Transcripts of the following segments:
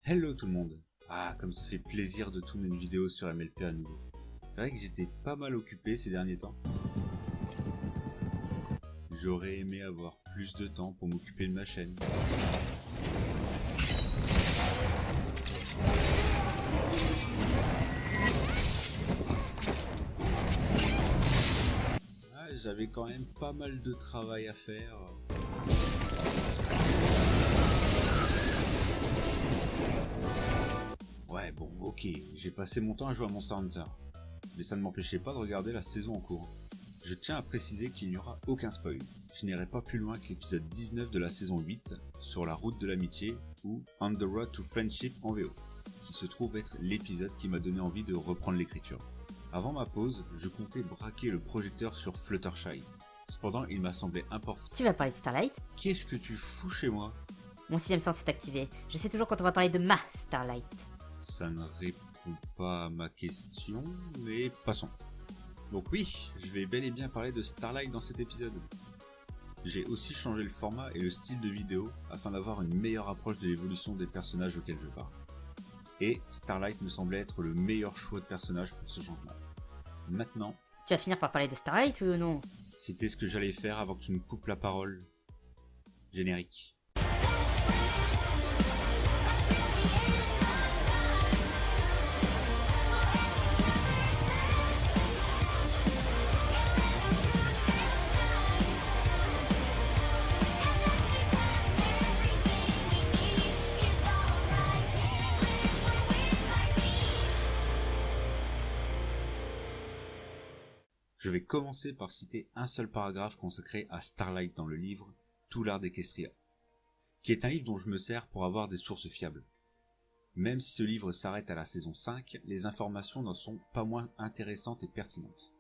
Hello tout le monde. Comme ça fait plaisir de tourner une vidéo sur MLP à nouveau. C'est vrai que j'étais pas mal occupé ces derniers temps. J'aurais aimé avoir plus de temps pour m'occuper de ma chaîne. J'avais quand même pas mal de travail à faire. Ouais bon, ok, j'ai passé mon temps à jouer à Monster Hunter. Mais ça ne m'empêchait pas de regarder la saison en cours. Je tiens à préciser qu'il n'y aura aucun spoil. Je n'irai pas plus loin que l'épisode 19 de la saison 8, Sur la route de l'amitié, ou On the Road to Friendship en VO, qui se trouve être l'épisode qui m'a donné envie de reprendre l'écriture. Avant ma pause, je comptais braquer le projecteur sur Fluttershy. Cependant, il m'a semblé important... Tu vas parler de Starlight? Qu'est-ce que tu fous chez moi? Mon sixième sens est activé. Je sais toujours quand on va parler de ma Starlight. Ça ne répond pas à ma question, mais passons. Donc oui, je vais bel et bien parler de Starlight dans cet épisode. J'ai aussi changé le format et le style de vidéo afin d'avoir une meilleure approche de l'évolution des personnages auxquels je parle. Et Starlight me semblait être le meilleur choix de personnage pour ce changement. Maintenant, Tu vas finir par parler de Starlight, oui ou non? c'était ce que j'allais faire avant que tu me coupes la parole. Générique. Je vais commencer par citer un seul paragraphe consacré à Starlight dans le livre Tout l'art d'Equestria, qui est un livre dont je me sers pour avoir des sources fiables. Même si ce livre s'arrête à la saison 5, les informations n'en sont pas moins intéressantes et pertinentes.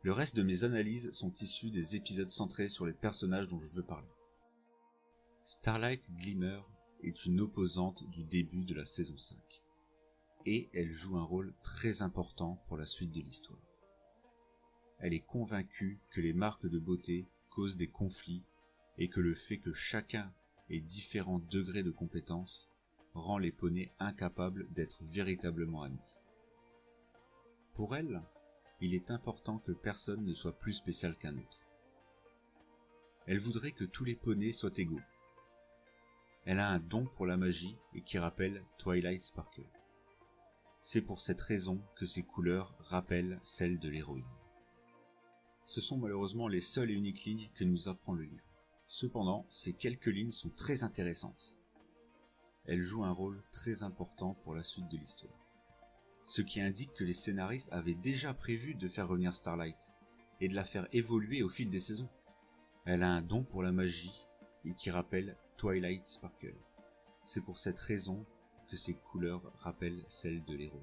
Le reste de mes analyses sont issues des épisodes centrés sur les personnages dont je veux parler. Starlight Glimmer est une opposante du début de la saison 5, et elle joue un rôle très important pour la suite de l'histoire. Elle est convaincue que les marques de beauté causent des conflits et que le fait que chacun ait différents degrés de compétence rend les poneys incapables d'être véritablement amis. Pour elle, il est important que personne ne soit plus spécial qu'un autre. Elle voudrait que tous les poneys soient égaux. Elle a un don pour la magie et qui rappelle Twilight Sparkle. C'est pour cette raison que ses couleurs rappellent celles de l'héroïne. Ce sont malheureusement les seules et uniques lignes que nous apprend le livre. Cependant, ces quelques lignes sont très intéressantes. Elles jouent un rôle très important pour la suite de l'histoire. Ce qui indique que les scénaristes avaient déjà prévu de faire revenir Starlight, et de la faire évoluer au fil des saisons. Elle a un don pour la magie, et qui rappelle Twilight Sparkle. C'est pour cette raison que ses couleurs rappellent celles de l'héroïne.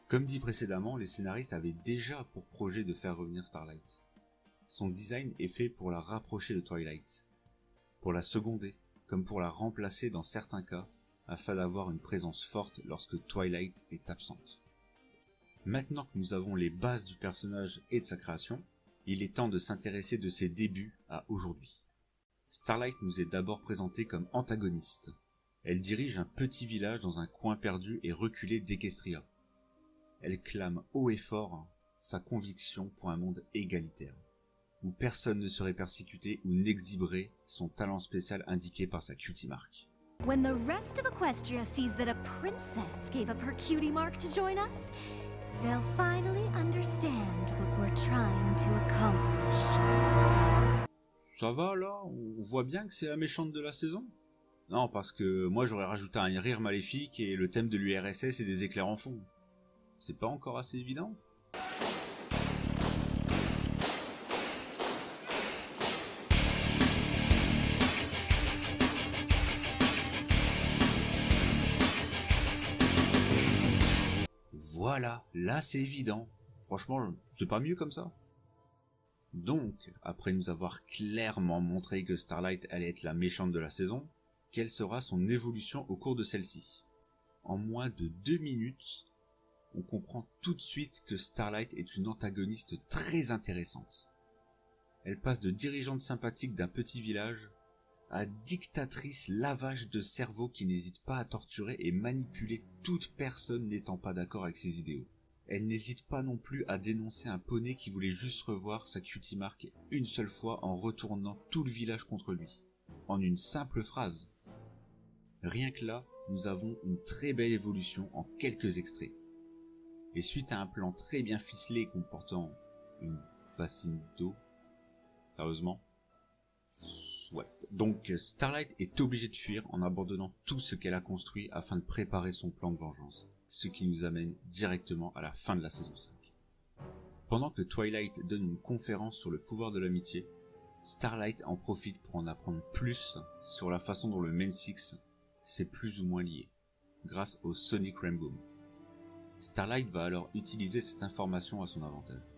Comme dit précédemment, les scénaristes avaient déjà pour projet de faire revenir Starlight. Son design est fait pour la rapprocher de Twilight, pour la seconder, comme pour la remplacer dans certains cas, afin d'avoir une présence forte lorsque Twilight est absente. Maintenant que nous avons les bases du personnage et de sa création, il est temps de s'intéresser de ses débuts à aujourd'hui. Starlight nous est d'abord présentée comme antagoniste. Elle dirige un petit village dans un coin perdu et reculé d'Equestria. Elle clame haut et fort sa conviction pour un monde égalitaire, où personne ne serait persécuté ou n'exhiberait son talent spécial indiqué par sa cutie mark. When the rest of Equestria sees that a princess gave up her cutie mark to join us, they'll finally understand what we're trying to accomplish. Ça va là? On voit bien que c'est la méchante de la saison? Non, parce que moi j'aurais rajouté un rire maléfique et le thème de l'URSS et des éclairs en fond. C'est pas encore assez évident? Voilà, là c'est évident. Franchement, c'est pas mieux comme ça. Donc, après nous avoir clairement montré que Starlight allait être la méchante de la saison, quelle sera son évolution au cours de celle-ci? En moins de 2 minutes, on comprend tout de suite que Starlight est une antagoniste très intéressante. Elle passe de dirigeante sympathique d'un petit village à dictatrice lavage de cerveau qui n'hésite pas à torturer et manipuler toute personne n'étant pas d'accord avec ses idéaux. Elle n'hésite pas non plus à dénoncer un poney qui voulait juste revoir sa cutie mark une seule fois en retournant tout le village contre lui. En une simple phrase. Rien que là, nous avons une très belle évolution en quelques extraits. Et suite à un plan très bien ficelé comportant une bassine d'eau, sérieusement, soit. Donc Starlight est obligée de fuir en abandonnant tout ce qu'elle a construit afin de préparer son plan de vengeance, ce qui nous amène directement à la fin de la saison 5. Pendant que Twilight donne une conférence sur le pouvoir de l'amitié, Starlight en profite pour en apprendre plus sur la façon dont le Main Six s'est plus ou moins lié, grâce au Sonic Rainbow. Starlight va alors utiliser cette information à son avantage,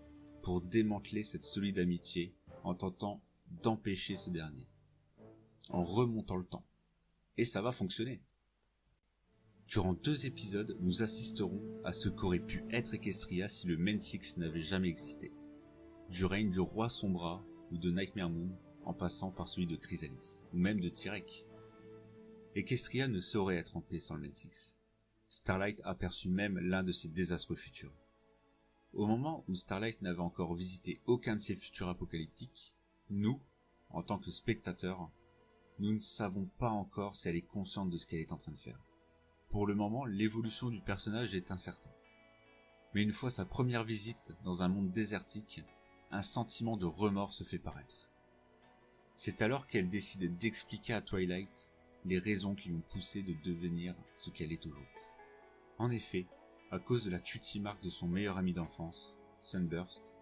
pour démanteler cette solide amitié en tentant d'empêcher ce dernier, en remontant le temps. Et ça va fonctionner. Durant 2 épisodes, nous assisterons à ce qu'aurait pu être Equestria si le Main Six n'avait jamais existé. Du règne du roi Sombra ou de Nightmare Moon, en passant par celui de Chrysalis, ou même de Tyrek. Equestria ne saurait être en paix sans le Main Six. Starlight aperçut même l'un de ses désastreux futurs. Au moment où Starlight n'avait encore visité aucun de ses futurs apocalyptiques, nous, en tant que spectateurs, nous ne savons pas encore si elle est consciente de ce qu'elle est en train de faire. Pour le moment, l'évolution du personnage est incertaine. Mais une fois sa première visite dans un monde désertique, un sentiment de remords se fait paraître. C'est alors qu'elle décide d'expliquer à Twilight les raisons qui l'ont poussée de devenir ce qu'elle est aujourd'hui. En effet, à cause de la cutie mark de son meilleur ami d'enfance, Sunburst,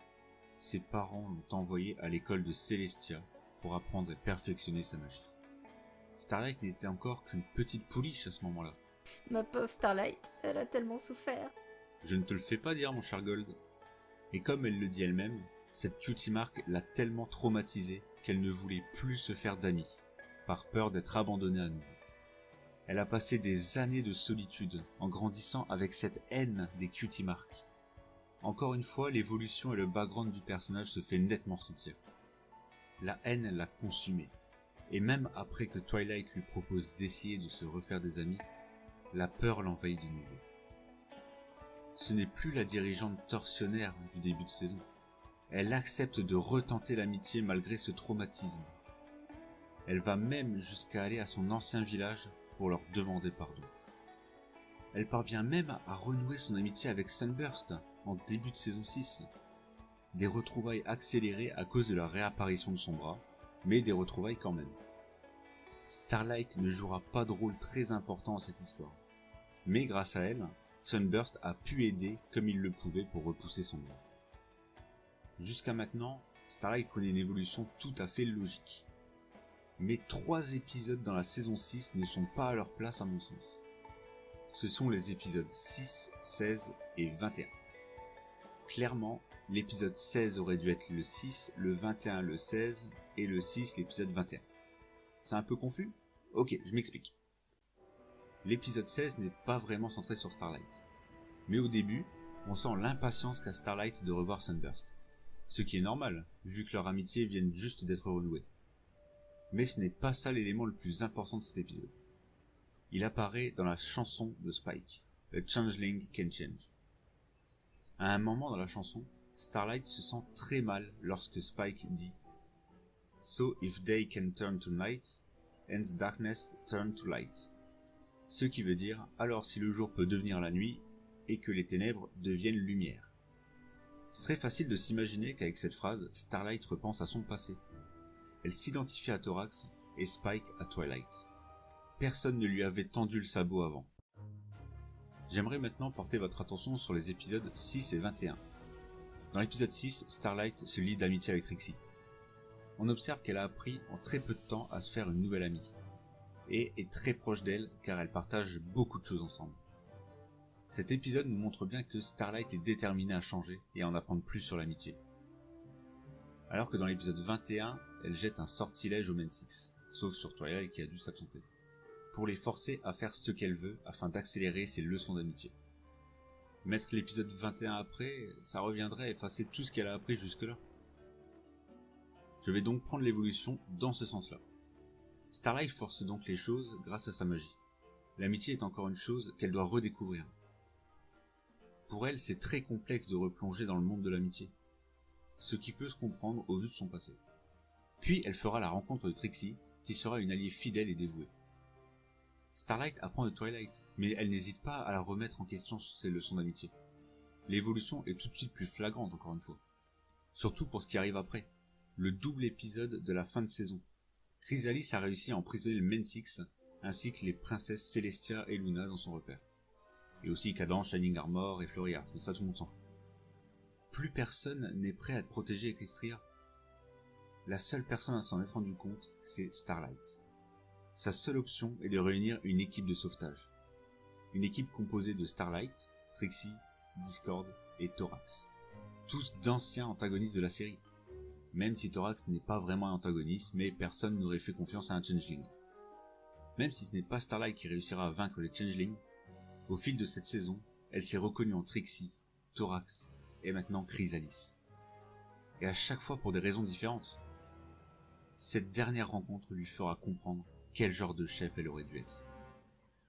ses parents l'ont envoyé à l'école de Celestia pour apprendre et perfectionner sa magie. Starlight n'était encore qu'une petite pouliche à ce moment-là. Ma pauvre Starlight, elle a tellement souffert. Je ne te le fais pas dire, mon cher Gold. Et comme elle le dit elle-même, cette cutie mark l'a tellement traumatisée qu'elle ne voulait plus se faire d'amis, par peur d'être abandonnée à nouveau. Elle a passé des années de solitude en grandissant avec cette haine des cutie mark. Encore une fois, l'évolution et le background du personnage se fait nettement sentir. La haine l'a consumée, et même après que Twilight lui propose d'essayer de se refaire des amis, la peur l'envahit de nouveau. Ce n'est plus la dirigeante tortionnaire du début de saison. Elle accepte de retenter l'amitié malgré ce traumatisme. Elle va même jusqu'à aller à son ancien village pour leur demander pardon. Elle parvient même à renouer son amitié avec Sunburst en début de saison 6. Des retrouvailles accélérées à cause de la réapparition de son bras, mais des retrouvailles quand même. Starlight ne jouera pas de rôle très important dans cette histoire. Mais grâce à elle, Sunburst a pu aider comme il le pouvait pour repousser son bras. Jusqu'à maintenant, Starlight prenait une évolution tout à fait logique. Mais 3 épisodes dans la saison 6 ne sont pas à leur place à mon sens. Ce sont les épisodes 6, 16 et 21. Clairement, l'épisode 16 aurait dû être le 6, le 21 le 16 et le 6 l'épisode 21. C'est un peu confus ? Ok, je m'explique. L'épisode 16 n'est pas vraiment centré sur Starlight. Mais au début, on sent l'impatience qu'a Starlight de revoir Sunburst. Ce qui est normal, vu que leur amitié vient juste d'être renouée. Mais ce n'est pas ça l'élément le plus important de cet épisode. Il apparaît dans la chanson de Spike, A Changeling Can Change. À un moment dans la chanson, Starlight se sent très mal lorsque Spike dit « So if day can turn to night, and darkness turn to light ». Ce qui veut dire « alors si le jour peut devenir la nuit, et que les ténèbres deviennent lumière ». C'est très facile de s'imaginer qu'avec cette phrase, Starlight repense à son passé. Elle s'identifie à Thorax et Spike à Twilight. Personne ne lui avait tendu le sabot avant. J'aimerais maintenant porter votre attention sur les épisodes 6 et 21. Dans l'épisode 6, Starlight se lie d'amitié avec Trixie. On observe qu'elle a appris en très peu de temps à se faire une nouvelle amie, et est très proche d'elle car elles partagent beaucoup de choses ensemble. Cet épisode nous montre bien que Starlight est déterminée à changer et à en apprendre plus sur l'amitié. Alors que dans l'épisode 21, elle jette un sortilège au Main Six, sauf sur Twilight qui a dû s'absenter, pour les forcer à faire ce qu'elle veut afin d'accélérer ses leçons d'amitié. Mettre l'épisode 21 après, ça reviendrait à effacer tout ce qu'elle a appris jusque-là. Je vais donc prendre l'évolution dans ce sens-là. Starlight force donc les choses grâce à sa magie. L'amitié est encore une chose qu'elle doit redécouvrir. Pour elle, c'est très complexe de replonger dans le monde de l'amitié, ce qui peut se comprendre au vu de son passé. Puis elle fera la rencontre de Trixie, qui sera une alliée fidèle et dévouée. Starlight apprend de Twilight, mais elle n'hésite pas à la remettre en question sur ses leçons d'amitié. L'évolution est tout de suite plus flagrante encore une fois. Surtout pour ce qui arrive après, le double épisode de la fin de saison. Chrysalis a réussi à emprisonner le Mensix, ainsi que les princesses Celestia et Luna dans son repère. Et aussi Cadence, Shining Armor et Flurry Heart, mais ça tout le monde s'en fout. Plus personne n'est prêt à te protéger Equestria. La seule personne à s'en être rendu compte, c'est Starlight. Sa seule option est de réunir une équipe de sauvetage. Une équipe composée de Starlight, Trixie, Discord et Thorax. Tous d'anciens antagonistes de la série. Même si Thorax n'est pas vraiment un antagoniste, mais personne n'aurait fait confiance à un Changeling. Même si ce n'est pas Starlight qui réussira à vaincre les Changelings, au fil de cette saison, elle s'est reconnue en Trixie, Thorax et maintenant Chrysalis. Et à chaque fois pour des raisons différentes. Cette dernière rencontre lui fera comprendre quel genre de chef elle aurait dû être.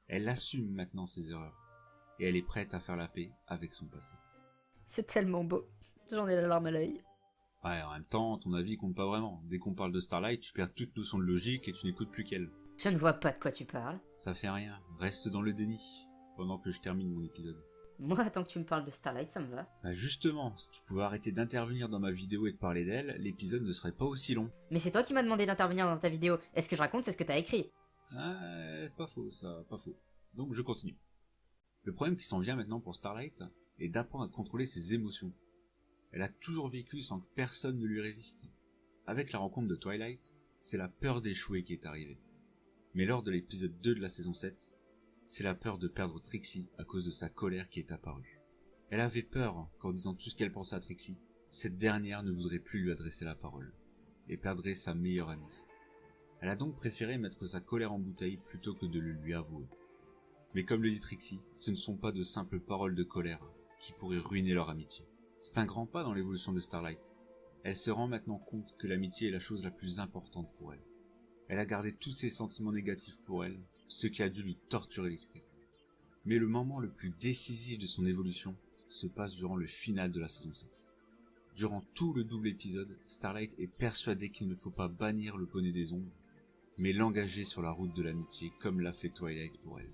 Elle assume maintenant ses erreurs, et elle est prête à faire la paix avec son passé. C'est tellement beau. J'en ai la larme à l'œil. Ouais, en même temps, ton avis compte pas vraiment. Dès qu'on parle de Starlight, tu perds toute notion de logique et tu n'écoutes plus qu'elle. Je ne vois pas de quoi tu parles. Ça fait rien, reste dans le déni, pendant que je termine mon épisode. Moi, tant que tu me parles de Starlight, ça me va. Bah justement, si tu pouvais arrêter d'intervenir dans ma vidéo et de parler d'elle, l'épisode ne serait pas aussi long. Mais c'est toi qui m'as demandé d'intervenir dans ta vidéo. Et ce que je raconte, c'est ce que t'as écrit. Ah, pas faux ça, pas faux. Donc je continue. Le problème qui s'en vient maintenant pour Starlight est d'apprendre à contrôler ses émotions. Elle a toujours vécu sans que personne ne lui résiste. Avec la rencontre de Twilight, c'est la peur d'échouer qui est arrivée. Mais lors de l'épisode 2 de la saison 7, c'est la peur de perdre Trixie à cause de sa colère qui est apparue. Elle avait peur qu'en disant tout ce qu'elle pensait à Trixie, cette dernière ne voudrait plus lui adresser la parole, et perdrait sa meilleure amie. Elle a donc préféré mettre sa colère en bouteille plutôt que de le lui avouer. Mais comme le dit Trixie, ce ne sont pas de simples paroles de colère qui pourraient ruiner leur amitié. C'est un grand pas dans l'évolution de Starlight. Elle se rend maintenant compte que l'amitié est la chose la plus importante pour elle. Elle a gardé tous ses sentiments négatifs pour elle, ce qui a dû lui torturer l'esprit. Mais le moment le plus décisif de son évolution se passe durant le final de la saison 7. Durant tout le double épisode, Starlight est persuadée qu'il ne faut pas bannir le poney des ombres, mais l'engager sur la route de l'amitié comme l'a fait Twilight pour elle.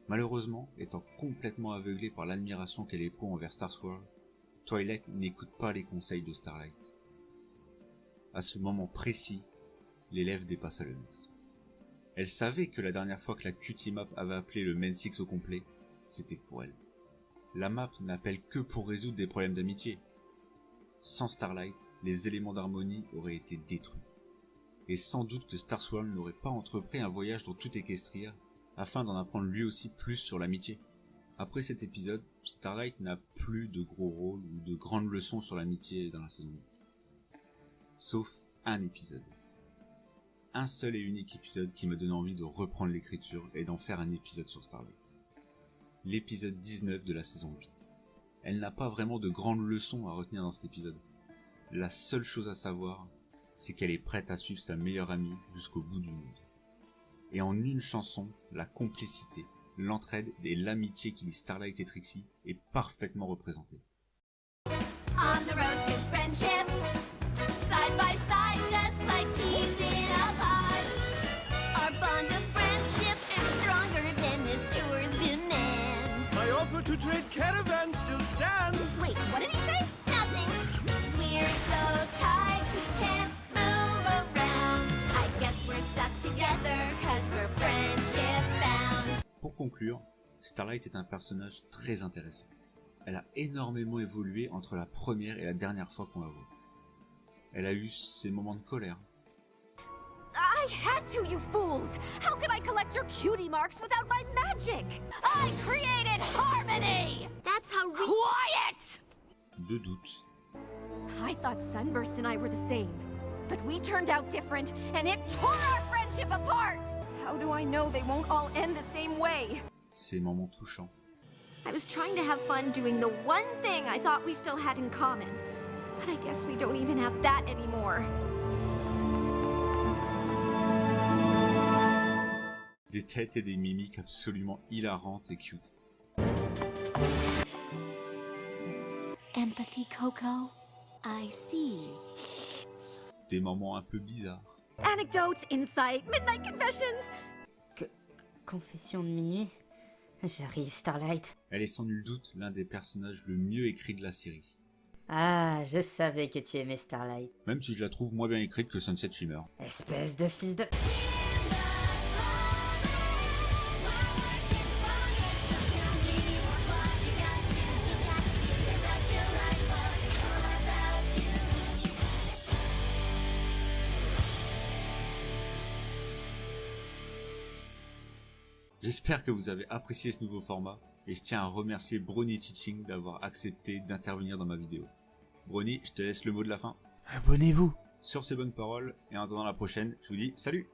Malheureusement, étant complètement aveuglée par l'admiration qu'elle éprouve envers Starswirl, Twilight n'écoute pas les conseils de Starlight. À ce moment précis, l'élève dépasse le maître. Elle savait que la dernière fois que la Cutie Map avait appelé le Mensix au complet, c'était pour elle. La map n'appelle que pour résoudre des problèmes d'amitié. Sans Starlight, les éléments d'harmonie auraient été détruits. Et sans doute que Starswirl n'aurait pas entrepris un voyage dans toute Equestria, afin d'en apprendre lui aussi plus sur l'amitié. Après cet épisode, Starlight n'a plus de gros rôles ou de grandes leçons sur l'amitié dans la saison 8. Sauf un épisode. Un seul et unique épisode qui m'a donné envie de reprendre l'écriture et d'en faire un épisode sur Starlight. L'épisode 19 de la saison 8. Elle n'a pas vraiment de grandes leçons à retenir dans cet épisode. La seule chose à savoir, c'est qu'elle est prête à suivre sa meilleure amie jusqu'au bout du monde. Et en une chanson, la complicité, l'entraide et l'amitié qui lie Starlight et Trixie est parfaitement représentée. On the road to friendship, side by side, just like peas in a pod. Our bond of friendship is stronger than this tour's demands. My offer to trade caravans still stands. Wait, what did he say? Nothing. We're so tight, we can't move around. I guess we're stuck together, cause we're friendship bound. Pour conclure, Starlight est un personnage très intéressant. Elle a énormément évolué entre la première et la dernière fois qu'on la voit. Elle a eu ses moments de colère. I had to, you fools! How could I collect your cutie marks without my magic? I created harmony! That's how Quiet! De doute. I thought Sunburst and I were the same. But we turned out different, and it tore our friendship apart! How do I know they won't all end the same way? Ses moments touchants. I was trying to have fun doing the one thing I thought we still had in common. But I guess we don't even have that anymore. Des têtes et des mimiques absolument hilarantes et cute. Empathy, Coco. I see. Des moments un peu bizarres. Anecdotes, insight, midnight confessions. Confession de minuit. J'arrive, Starlight. Elle est sans nul doute l'un des personnages le mieux écrits de la série. Ah, je savais que tu aimais Starlight. Même si je la trouve moins bien écrite que Sunset Shimmer. Espèce de fils de... J'espère que vous avez apprécié ce nouveau format, et je tiens à remercier Brony Teaching d'avoir accepté d'intervenir dans ma vidéo. Brony, je te laisse le mot de la fin. Abonnez-vous. Sur ces bonnes paroles, et en attendant la prochaine, je vous dis salut!